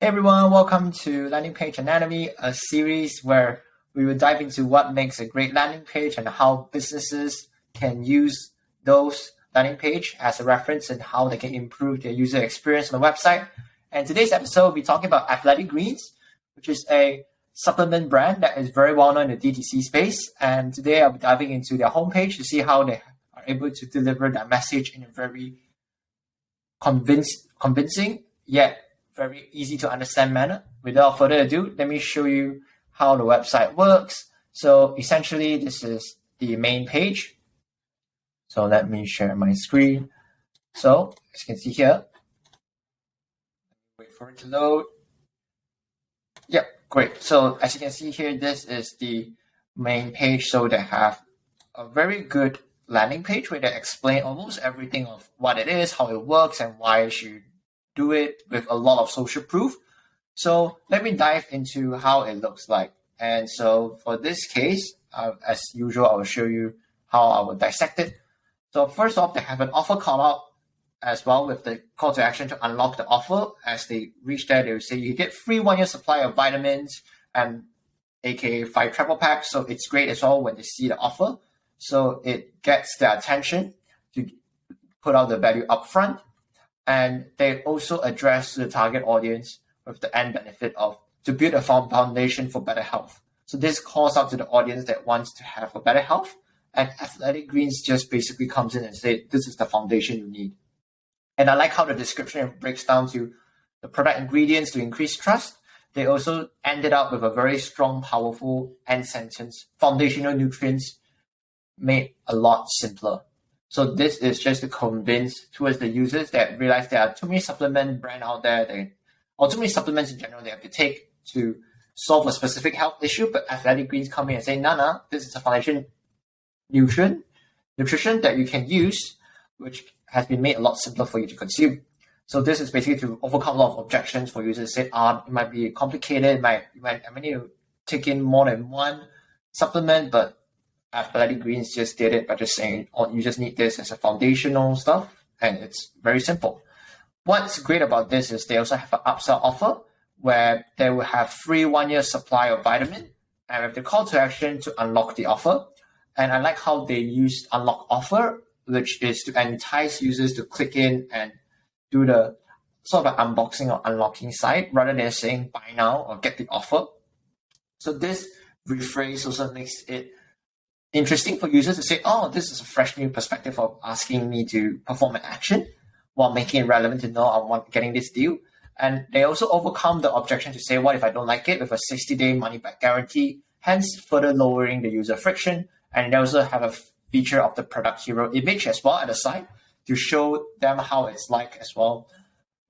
Hey everyone, welcome to Landing Page Anatomy, a series where we will dive into what makes a great landing page and how businesses can use those landing page as a reference and how they can improve their user experience on the website. And today's episode, we'll be talking about Athletic Greens, which is a supplement brand that is very well known in the DTC space. And today I'll be diving into their homepage to see how they are able to deliver that message in a very convincing yet very easy to understand manner. Without further ado, let me show you how the website works. So essentially, this is the main page. So let me share my screen. So as you can see here, wait for it to load. Yep, great. So as you can see here, this is the main page. So they have a very good landing page where they explain almost everything of what it is, how it works, and why you should do it with a lot of social proof. So let me dive into how it looks like. And so for this case, as usual, I will show you how I will dissect it. So first off, they have an offer call out as well with the call to action to unlock the offer. As they reach there, they will say you get free 1-year supply of vitamins and aka 5 travel packs. So it's great as well when they see the offer. So it gets their attention to put out the value upfront. And they also address the target audience with the end benefit of to build a foundation for better health. So this calls out to the audience that wants to have a better health. And Athletic Greens just basically comes in and say, this is the foundation you need. And I like how the description breaks down to the product ingredients to increase trust. They also ended up with a very strong, powerful end sentence. Foundational nutrients made a lot simpler. So this is just to convince towards the users that realize there are too many supplement brand out there, or too many supplements in general they have to take to solve a specific health issue. But Athletic Greens come in and say, no, this is a foundation nutrition that you can use, which has been made a lot simpler for you to consume. So this is basically to overcome a lot of objections for users to say, it might be complicated, I might need to take in more than one supplement, but Athletic Greens just did it by just saying, you just need this as a foundational stuff, and it's very simple. What's great about this is they also have an upsell offer where they will have free 1-year supply of vitamin and with the call to action to unlock the offer. And I like how they used unlock offer, which is to entice users to click in and do the sort of unboxing or unlocking side rather than saying buy now or get the offer. So this rephrase also makes it interesting for users to say, this is a fresh new perspective of asking me to perform an action while making it relevant to know I'm getting this deal. And they also overcome the objection to say, what if I don't like it, with a 60-day money-back guarantee, hence further lowering the user friction. And they also have a feature of the product hero image as well at the side to show them how it's like as well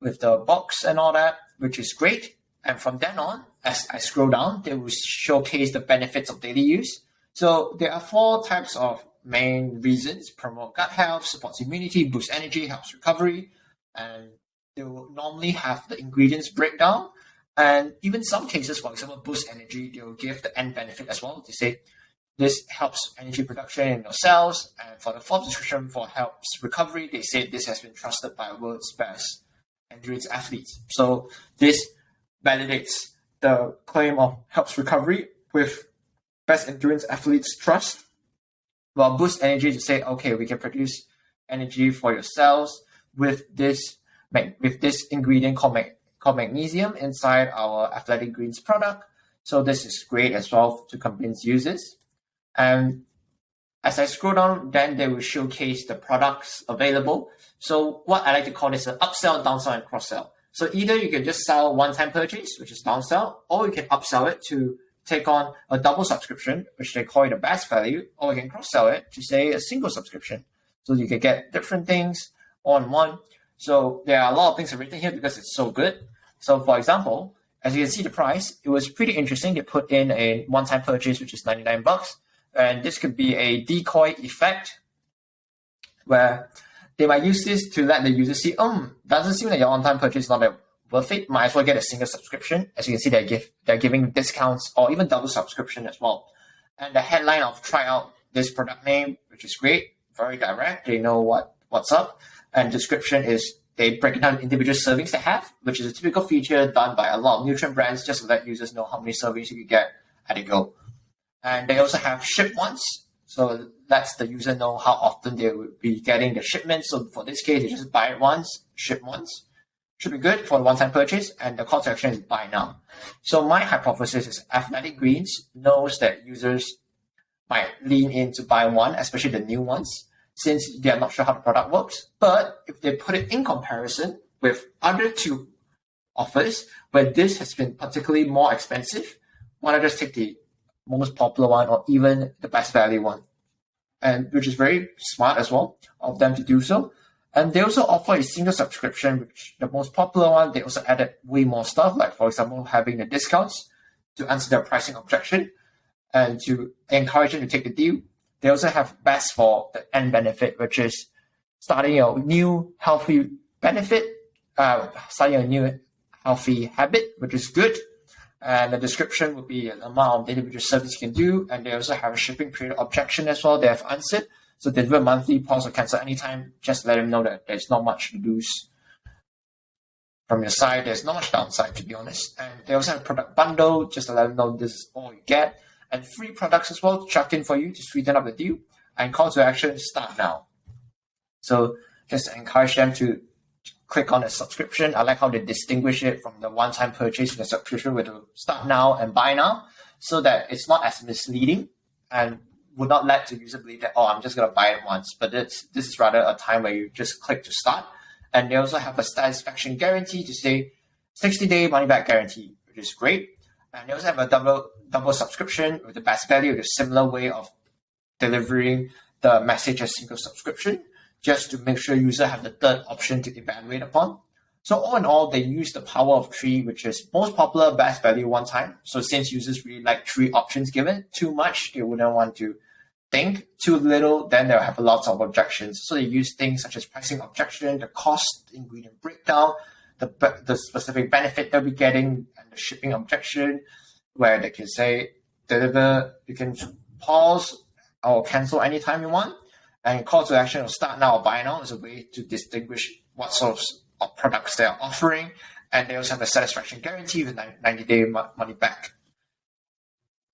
with the box and all that, which is great. And from then on, as I scroll down, they will showcase the benefits of daily use. So there are 4 types of main reasons: promote gut health, supports immunity, boosts energy, helps recovery. And they will normally have the ingredients breakdown. And even some cases, for example, boost energy, they will give the end benefit as well. They say this helps energy production in your cells. And for the 4th description for helps recovery, they say this has been trusted by world's best endurance athletes. So this validates the claim of helps recovery with best endurance athletes trust, while boost energy to say, okay, we can produce energy for your cells with this ingredient called magnesium inside our Athletic Greens product. So this is great as well to convince users. And as I scroll down, then they will showcase the products available. So what I like to call this an upsell, downsell, and cross-sell. So either you can just sell one-time purchase, which is downsell, or you can upsell it to take on a double subscription, which they call it a best value, or you can cross-sell it to say a single subscription. So you can get different things on one. So there are a lot of things written here because it's so good. So for example, as you can see the price, it was pretty interesting. They put in a one-time purchase, which is $99. And this could be a decoy effect where they might use this to let the user see, doesn't seem like your on-time purchase is not that worth it, might as well get a single subscription. As you can see, they're giving discounts or even double subscription as well. And the headline of try out this product name, which is great, very direct. They know what's up. And description is they break it down individual servings they have, which is a typical feature done by a lot of nutrient brands just to let users know how many servings you can get at a go. And they also have ship once, so lets the user know how often they will be getting the shipment. So for this case, you just buy it once, ship once. Should be good for a one-time purchase, and the call to action is buy now. So my hypothesis is Athletic Greens knows that users might lean in to buy one, especially the new ones, since they are not sure how the product works. But if they put it in comparison with other two offers, where this has been particularly more expensive, why not just take the most popular one or even the best value one? And which is very smart as well of them to do so. And they also offer a single subscription, which the most popular one, they also added way more stuff, like for example, having the discounts to answer their pricing objection and to encourage them to take the deal. They also have best for the end benefit, which is starting a new healthy benefit, starting a new healthy habit, which is good. And the description would be an amount of individual service you can do. And they also have a shipping period objection as well. They have answered. So deliver monthly, pause or cancel anytime. Just let them know that there's not much to lose from your side. There's not much downside, to be honest. And they also have a product bundle, just to let them know this is all you get. And free products as well, chucked in for you to sweeten up the deal. And call to action, start now. So just encourage them to click on the subscription. I like how they distinguish it from the one-time purchase in the subscription with the start now and buy now, so that it's not as misleading and would not let the user believe that, oh, I'm just going to buy it once. But this is rather a time where you just click to start. And they also have a satisfaction guarantee to say 60-day money-back guarantee, which is great. And they also have a double subscription with the best value, with a similar way of delivering the message as single subscription, just to make sure user have the third option to evaluate upon. So all in all, they use the power of 3, which is most popular, best value, one time. So since users really like 3 options given, too much, they wouldn't want to think. Too little, then they'll have lots of objections. So they use things such as pricing objection, the cost, ingredient breakdown, the specific benefit they'll be getting, and the shipping objection, where they can say, deliver, you can pause or cancel anytime you want. And call to action or start now or buy now is a way to distinguish what sort of products they are offering. And they also have a satisfaction guarantee with 90-day money back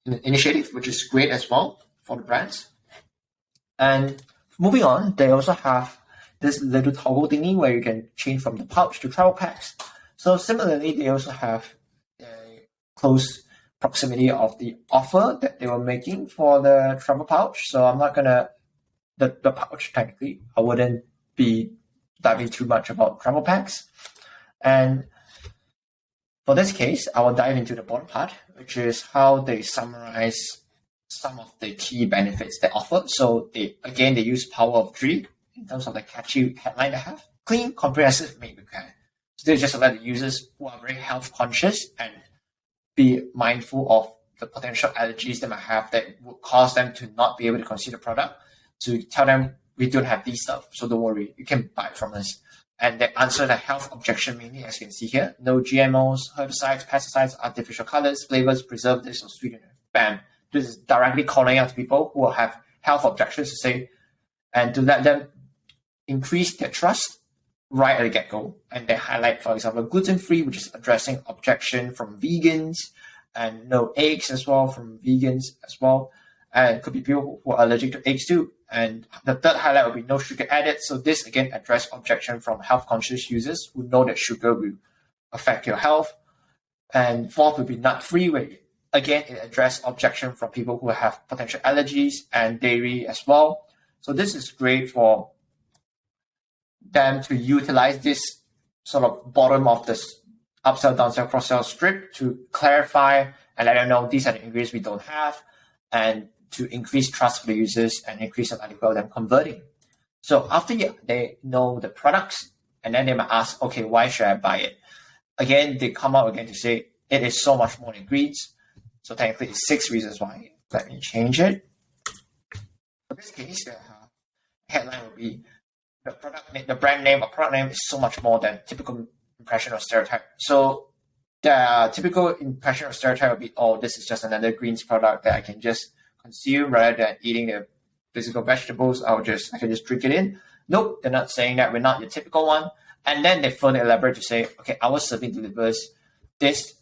initiative, which is great as well for the brands. And moving on, they also have this little toggle thingy where you can change from the pouch to travel packs. So similarly, they also have a close proximity of the offer that they were making for the travel pouch. So I'm not going to the pouch, technically, I wouldn't be diving too much about travel packs. And for this case, I will dive into the bottom part, which is how they summarize some of the key benefits they offer. So they use power of 3 in terms of the catchy headline they have. Clean, comprehensive, made with care. So they just let the users who are very health conscious and be mindful of the potential allergies they might have that would cause them to not be able to consume the product, to tell them we don't have these stuff, so don't worry, you can buy it from us. And they answer the health objection mainly, as you can see here. No GMOs, herbicides, pesticides, artificial colors, flavors, preservatives, or sweeteners. Bam. This is directly calling out to people who have health objections to say, and to let them increase their trust right at the get-go. And they highlight, for example, gluten-free, which is addressing objection from vegans, and no eggs as well from vegans as well. And it could be people who are allergic to eggs too. And the third highlight will be no sugar added. So this again address objection from health conscious users who know that sugar will affect your health. And fourth will be nut free, where again it address objection from people who have potential allergies and dairy as well. So this is great for them to utilize this sort of bottom of this upsell, downsell, cross-sell script to clarify and let them know these are the ingredients we don't have, and to increase trust for the users and increase the likelihood of them converting. So after they know the products, and then they might ask, okay, why should I buy it? Again, they come out again to say it is so much more than greens. So technically it's 6 reasons why. Let me change it. For this case, the headline will be the brand name or product name is so much more than typical impression or stereotype. So the typical impression or stereotype will be, oh, this is just another greens product that I can just consume rather than eating the physical vegetables. I can just drink it in. Nope, they're not saying that. We're not your typical one. And then they further elaborate to say, okay, our serving delivers this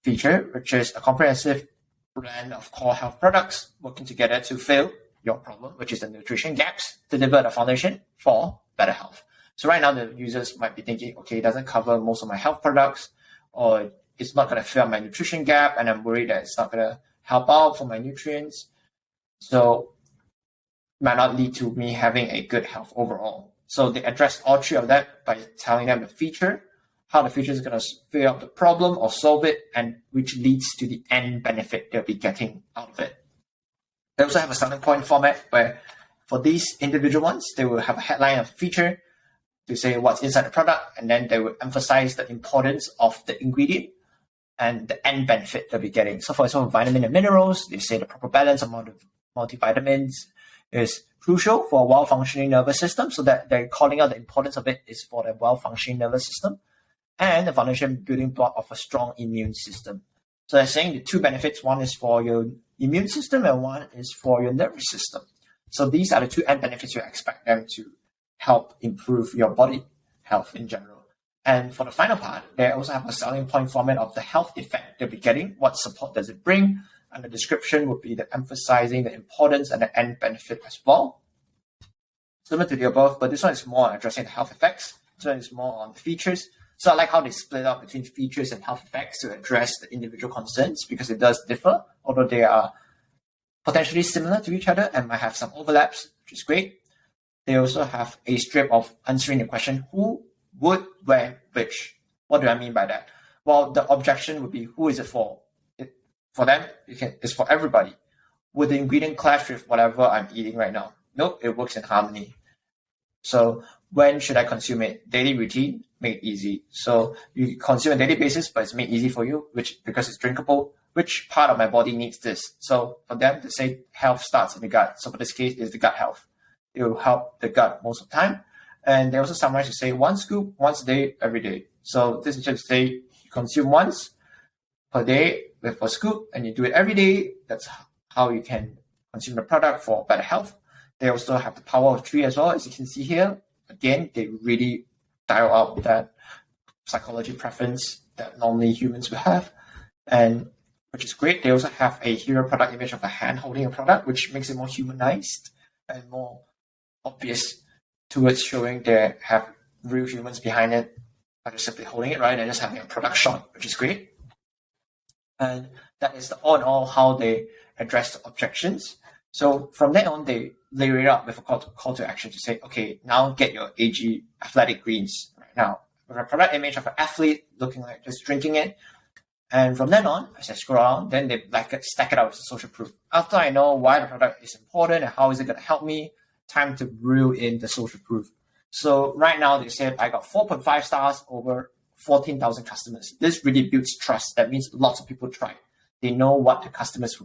feature, which is a comprehensive blend of core health products working together to fill your problem, which is the nutrition gaps, deliver the foundation for better health. So right now, the users might be thinking, okay, it doesn't cover most of my health products, or it's not going to fill my nutrition gap, and I'm worried that it's not going to help out for my nutrients. So it might not lead to me having a good health overall. So they address all three of that by telling them the feature, how the feature is going to figure out the problem or solve it, and which leads to the end benefit they'll be getting out of it. They also have a selling point format where for these individual ones, they will have a headline of feature to say what's inside the product, and then they will emphasize the importance of the ingredient and the end benefit they'll be getting. So for example, vitamin and minerals, they say the proper balance of multivitamins is crucial for a well-functioning nervous system, so that they're calling out the importance of it is for the well-functioning nervous system and the foundation building block of a strong immune system. So they're saying the two benefits, one is for your immune system and one is for your nervous system. So these are the two end benefits you expect them to help improve your body health in general. And for the final part, they also have a selling point format of the health effect they'll be getting, what support does it bring, and the description would be the emphasizing the importance and the end benefit as well. Similar to the above, but this one is more on addressing the health effects. This one is more on features. So I like how they split up between features and health effects to address the individual concerns, because it does differ, although they are potentially similar to each other and might have some overlaps, which is great. They also have a strip of answering the question, who would wear which? What do I mean by that? Well, the objection would be, who is it for? For them, it's for everybody. Would the ingredient clash with whatever I'm eating right now? Nope, it works in harmony. So when should I consume it? Daily routine, made easy. So you consume on a daily basis, but it's made easy for you, because it's drinkable. Which part of my body needs this? So for them to say health starts in the gut. So for this case, it's the gut health. It will help the gut most of the time. And they also summarize to say one scoop, once a day, every day. So this is just to say you consume once per day with a scoop, and you do it every day. That's how you can consume the product for better health. They also have the power of 3 as well, as you can see here. Again, they really dial out that psychology preference that normally humans would have, and which is great. They also have a hero product image of a hand holding a product, which makes it more humanized and more obvious towards showing they have real humans behind it, not just simply holding it, right, and just having a product shot, which is great. And that is all in all how they address the objections. So from then on, they layer it up with a call to action to say, okay, now get your AG athletic greens right now, with a product image of an athlete looking like just drinking it. And from then on, as I scroll on, then they stack it out with social proof. After I know why the product is important and how is it going to help me, time to reel in the social proof. So right now they said I got 4.5 stars over 14,000 customers. This really builds trust. That means lots of people tried. They know what the customers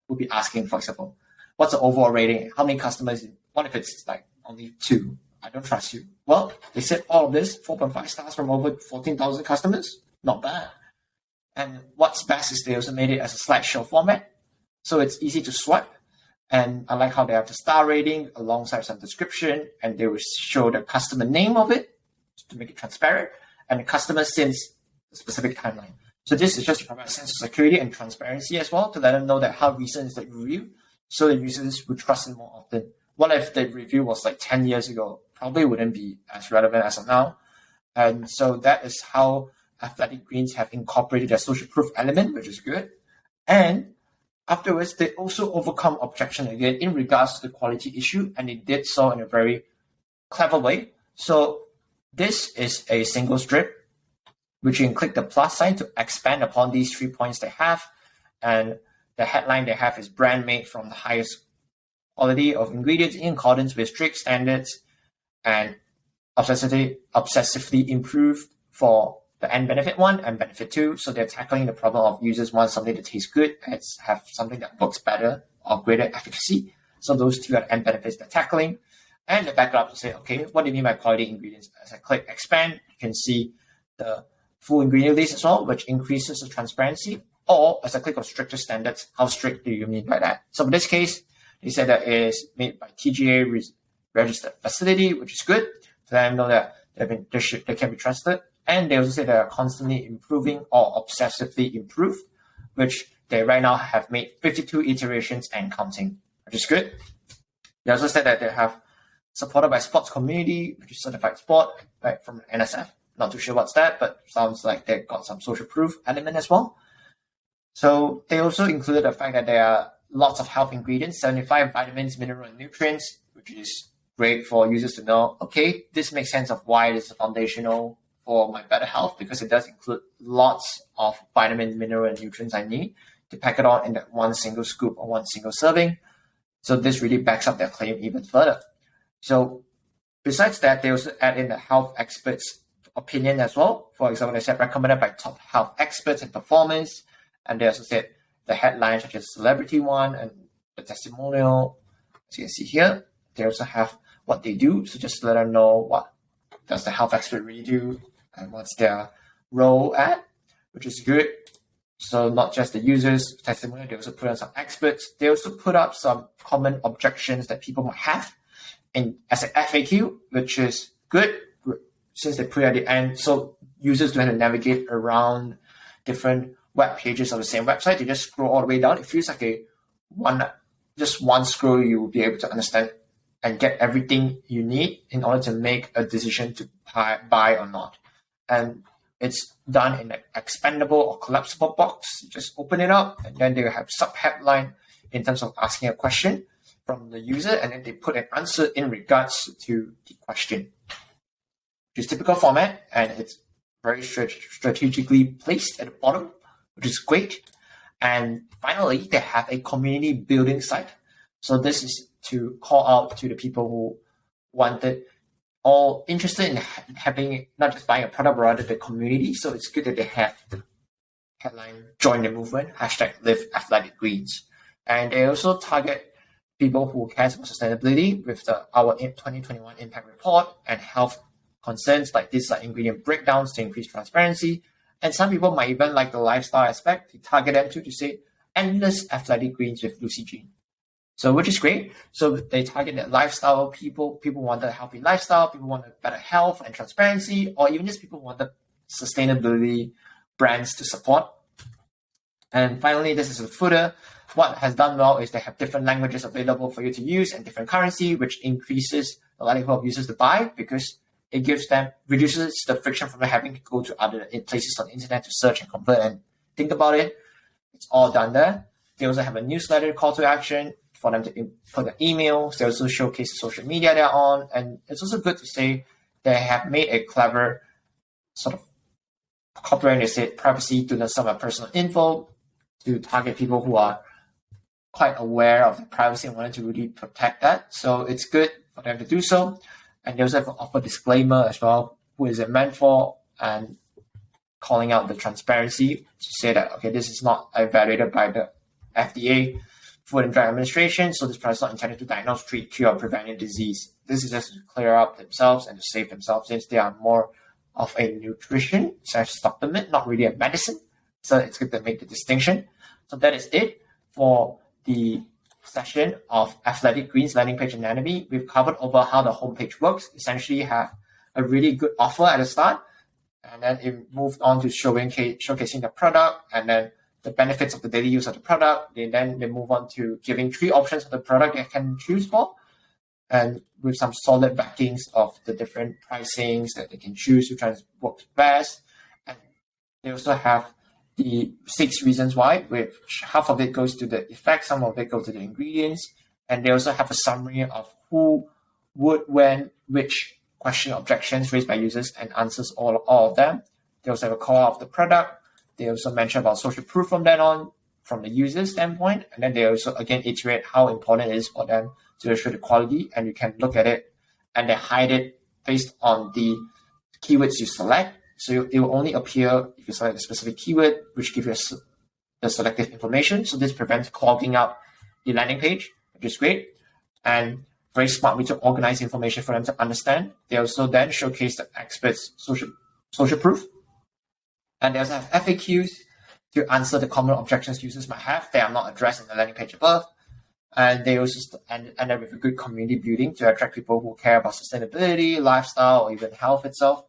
would be asking, for example. What's the overall rating? How many customers? What if it's like only 2? I don't trust you. Well, they said all of this, 4.5 stars from over 14,000 customers. Not bad. And what's best is they also made it as a slideshow format. So it's easy to swipe. And I like how they have the star rating alongside some description, and they will show the customer name of it to make it transparent, and the customer since the specific timeline. So this is just to provide a sense of security and transparency as well, to let them know that how recent is the review, so the users would trust it more often. What if the review was like 10 years ago? Probably wouldn't be as relevant as of now. And so that is how Athletic Greens have incorporated their social proof element, which is good. And afterwards, they also overcome objection again in regards to the quality issue, and they did so in a very clever way. So this is a single strip, which you can click the plus sign to expand upon these 3 points they have. And the headline they have is brand made from the highest quality of ingredients in accordance with strict standards and obsessively improved for the end benefit 1 and benefit 2. So they're tackling the problem of users want something that tastes good and have something that works better or greater efficacy. So those 2 are the end benefits they're tackling. And they back it up to say, okay, what do you mean by quality ingredients? As I click expand, you can see the full ingredient list as well, which increases the transparency. Or as I click on stricter standards, how strict do you mean by that? So in this case, they said that it is made by TGA registered facility, which is good. So I know that they can be trusted. And they also say they're constantly improving or obsessively improve, which they right now have made 52 iterations and counting, which is good. They also said that they have supported by sports community, which is certified sport, right, from NSF. Not too sure what's that, but sounds like they got some social proof element as well. So they also included the fact that there are lots of health ingredients, 75 vitamins, minerals, and nutrients, which is great for users to know, okay, this makes sense of why this is foundational for my better health, because it does include lots of vitamins, minerals, and nutrients I need to pack it on in that one single scoop or one single serving. So this really backs up their claim even further. So besides that, they also add in the health experts' opinion as well. For example, they said recommended by top health experts in performance. And they also said the headlines such as celebrity one and the testimonial, as you can see here. They also have what they do. So just let them know what does the health expert really do and what's their role at, which is good. So not just the users' testimonial, they also put on some experts. They also put up some common objections that people might have as an FAQ, which is good since they put it at the end. So users don't have to navigate around different web pages of the same website. They just scroll all the way down. It feels like just one scroll, you will be able to understand and get everything you need in order to make a decision to buy or not. And it's done in an expandable or collapsible box. You just open it up, and then they have sub-headline in terms of asking a question from the user, and then they put an answer in regards to the question. Which is typical format, and it's very strategically placed at the bottom, which is great. And finally, they have a community building site. So this is to call out to the people who wanted or interested in having not just buying a product, but rather the community. So it's good that they have the headline, join the movement, #live athletic greens. And they also target people who cares about sustainability with our 2021 impact report and health concerns like this, like ingredient breakdowns to increase transparency. And some people might even like the lifestyle aspect. They target them to say endless athletic greens with Lucy Jean. So which is great. So they target that lifestyle people. People want a healthy lifestyle. People want a better health and transparency, or even just people want the sustainability brands to support. And finally, this is a footer. What has done well is they have different languages available for you to use and different currency, which increases the likelihood of users to buy because it reduces the friction from having to go to other places on the internet to search and convert and think about it. It's all done there. They also have a newsletter call to action for them to put their emails. They also showcase the social media they're on. And it's also good to say they have made a clever sort of copyright, they say privacy to some of personal info to target people who are quite aware of the privacy and wanted to really protect that. So it's good for them to do so. And they also have an offer disclaimer as well. Who is it meant for? And calling out the transparency to say that, okay, this is not evaluated by the FDA, Food and Drug Administration, so this product is not intended to diagnose, treat, cure, or prevent any disease. This is just to clear up themselves and to save themselves since they are more of a nutrition / supplement, not really a medicine. So it's good to make the distinction. So that is it for the session of Athletic Greens landing page anatomy. We've covered over how the homepage works. Essentially, have a really good offer at the start, and then it moved on to showcasing the product, and then the benefits of the daily use of the product. Then they move on to giving 3 options of the product they can choose for, and with some solid backings of the different pricings that they can choose which one works best. And they also have the 6 reasons why, with half of it goes to the effect, some of it goes to the ingredients, and they also have a summary of who, would, when, which question objections raised by users and answers all of them. They also have a call out of the product. They also mention about social proof from then on, from the user standpoint, and then they also again iterate how important it is for them to assure the quality, and you can look at it and they hide it based on the keywords you select. So it will only appear if you select a specific keyword, which gives you the selective information. So this prevents clogging up the landing page, which is great. And very smart way to organize information for them to understand. They also then showcase the experts' social proof. And they also have FAQs to answer the common objections users might have. They are not addressed in the landing page above. And they also end up with a good community building to attract people who care about sustainability, lifestyle, or even health itself.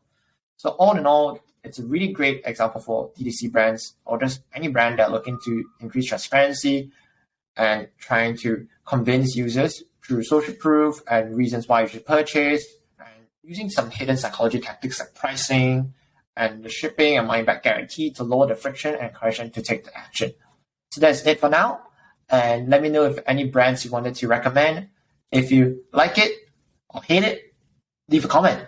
So all in all, it's a really great example for DTC brands or just any brand that are looking to increase transparency and trying to convince users through social proof and reasons why you should purchase, and using some hidden psychology tactics like pricing and the shipping and money back guarantee to lower the friction and encourage them to take the action. So that's it for now. And let me know if any brands you wanted to recommend. If you like it or hate it, leave a comment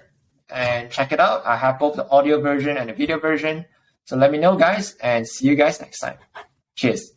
and check it out. I have both the audio version and the video version. So let me know, guys, and see you guys next time. Cheers.